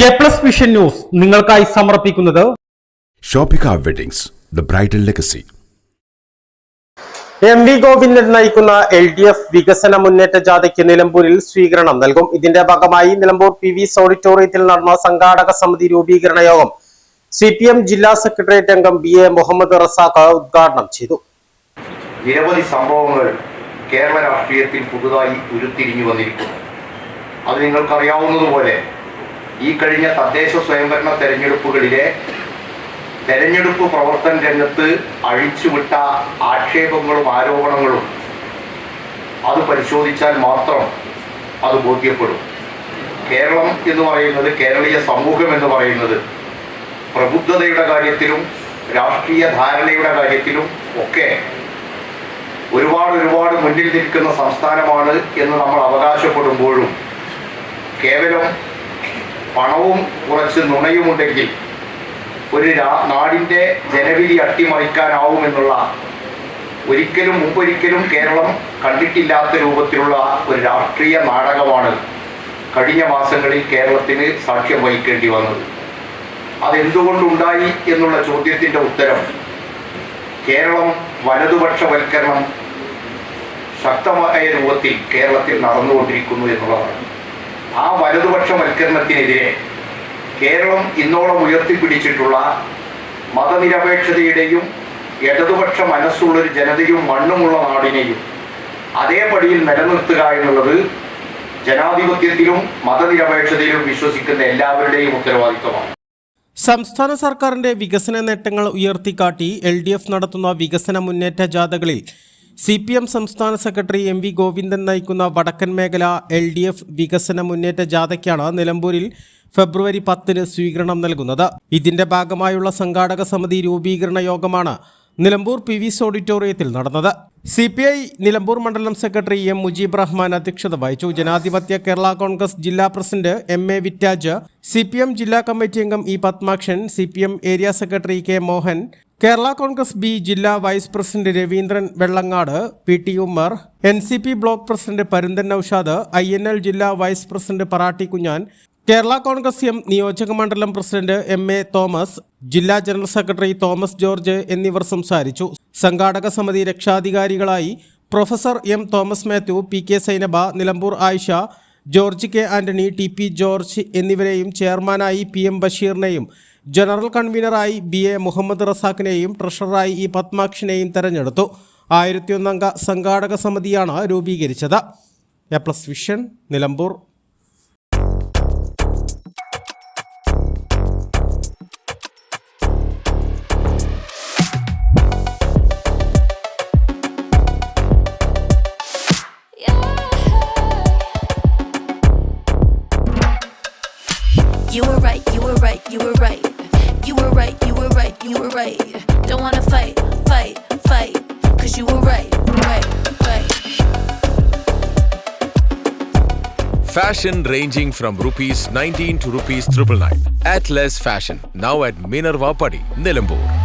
A+ vision news നിങ്ങൾക്കായി സമർപ്പിക്കുന്നത് Shoppika weddings the bridal legacy. MV Govindan നയിക്കുന്ന LDF വികസന മുന്നേറ്റ ജാഥയ്ക്ക് നിലമ്പൂരിൽ സ്വീകരണം നൽകും. ഇതിന്റെ ഭാഗമായി നിലമ്പൂർ PVS ഓഡിറ്റോറിയത്തിൽ നടന്ന സംഘാടക സമിതി രൂപീകരണ യോഗം CPM ജില്ലാ സെക്രട്ടേറിയറ്റ് അംഗം BA മുഹമ്മദ് റസാഖ് ഉദ്ഘാടനം ചെയ്തു. നിരവധി സംഭവങ്ങൾ കേരള രാഷ്ട്രീയത്തിൽ പുതുതായി ഉരുത്തിരിഞ്ഞു വന്നിരിക്കുന്നു. അത് നിങ്ങൾക്കറിയാവുന്നതുപോലെ ഈ കഴിഞ്ഞ തദ്ദേശ സ്വയംഭരണ തെരഞ്ഞെടുപ്പുകളിലെ തെരഞ്ഞെടുപ്പ് പ്രവർത്തന രംഗത്ത് അഴിച്ചുവിട്ട ആക്ഷേപങ്ങളും ആരോപണങ്ങളും അത് പരിശോധിച്ചാൽ മാത്രം അത് ബോധ്യപ്പെടും. കേരളം എന്ന് പറയുന്നത്, കേരളീയ സമൂഹം എന്ന് പറയുന്നത് പ്രബുദ്ധതയുടെ കാര്യത്തിലും രാഷ്ട്രീയ ധാരണയുടെ കാര്യത്തിലും ഒക്കെ ഒരുപാട് മുന്നിൽ നിൽക്കുന്ന സംസ്ഥാനമാണ് എന്ന് നമ്മൾ അവകാശപ്പെടുമ്പോഴും കേവലം പണവും കുറച്ച് നുണയുമുണ്ടെങ്കിൽ ഒരു നാടിൻ്റെ ജനവിധി അട്ടിമറിക്കാനാവുമെന്നുള്ള മുമ്പൊരിക്കലും കേരളം കണ്ടിട്ടില്ലാത്ത രൂപത്തിലുള്ള ഒരു രാഷ്ട്രീയ നാടകമാണ് കഴിഞ്ഞ മാസങ്ങളിൽ കേരളത്തിന് സാക്ഷ്യം വഹിക്കേണ്ടി വന്നത്. അതെന്തുകൊണ്ടുണ്ടായി എന്നുള്ള ചോദ്യത്തിൻ്റെ ഉത്തരം കേരളം വലതുപക്ഷവൽക്കരണം ശക്തമായ രൂപത്തിൽ കേരളത്തിൽ നടന്നുകൊണ്ടിരിക്കുന്നു എന്നുള്ളതാണ്. ആ വലതുപക്ഷവൽക്കരണത്തിനെതിരെ കേരളം ഇന്നോളം ഉയർത്തിപ്പിടിച്ചിട്ടുള്ള മതനിരപേക്ഷതയുടെയും ഇടതുപക്ഷ മനസ്സുള്ളൊരു ജനതയും മണ്ണുമുള്ള നാടിനെയും അതേപടിയിൽ നിലനിർത്തുക എന്നുള്ളത് ജനാധിപത്യത്തിലും മതനിരപേക്ഷതയിലും വിശ്വസിക്കുന്ന എല്ലാവരുടെയും ഉത്തരവാദിത്വമാണ്. സംസ്ഥാന സർക്കാരിന്റെ വികസന നേട്ടങ്ങൾ ഉയർത്തിക്കാട്ടി LDF നടത്തുന്ന വികസന മുന്നേറ്റ ജാഥകളിൽ CPM സംസ്ഥാന സെക്രട്ടറി MV ഗോവിന്ദൻ നയിക്കുന്ന വടക്കൻ മേഖല LDF വികസന മുന്നേറ്റ ജാഥയ്ക്കാണ് നിലമ്പൂരിൽ ഫെബ്രുവരി 10 സ്വീകരണം നൽകുന്നത്. ഇതിന്റെ ഭാഗമായുള്ള സംഘാടക സമിതി രൂപീകരണ യോഗമാണ് നിലമ്പൂർ PVS ഓഡിറ്റോറിയത്തിൽ നടന്നത്. CPI നിലമ്പൂർ മണ്ഡലം സെക്രട്ടറി M മുജീബ് റഹ്മാൻ അധ്യക്ഷത വഹിച്ചു. ജനാധിപത്യ കേരള കോൺഗ്രസ് ജില്ലാ പ്രസിഡന്റ് MA വിറ്റാജ്, CPM ജില്ലാ കമ്മിറ്റി അംഗം E Padmakshan, CPM area secretary K Mohan, Kerala Congress B ജില്ലാ vice president Raveendran Vellangad, PT Ummer, NCP block president Parunthan Noushad, INL ജില്ലാ vice president Paratti Kunjan, Kerala Congress M നിയോജക മണ്ഡലം പ്രസിഡന്റ് MA തോമസ്, ജില്ലാ ജനറൽ സെക്രട്ടറി തോമസ് ജോർജ് എന്നിവർ സംസാരിച്ചു. സംഘാടക സമിതി രക്ഷാധികാരികളായി professor M Thomas Mathew, PK Zainaba, Nilambur Ayisha, George K Antony, TP George എന്നിവരെയും ചെയർമാനായി PM ബഷീറിനെയും ജനറൽ കൺവീനറായി BA മുഹമ്മദ് റസാഖിനെയും ട്രഷററായി E പത്മാക്ഷിനെയും തെരഞ്ഞെടുത്തു. 1001 അംഗ സംഘാടക സമിതിയാണ് രൂപീകരിച്ചത്. A+ vision Nilambur. You were right, you were right, you were right. You were right, you were right, you were right. Don't wanna fight, cause you were right. Fashion ranging from ₹19 to ₹999. Atlas Fashion, now at Minerva Padi, Nilambur.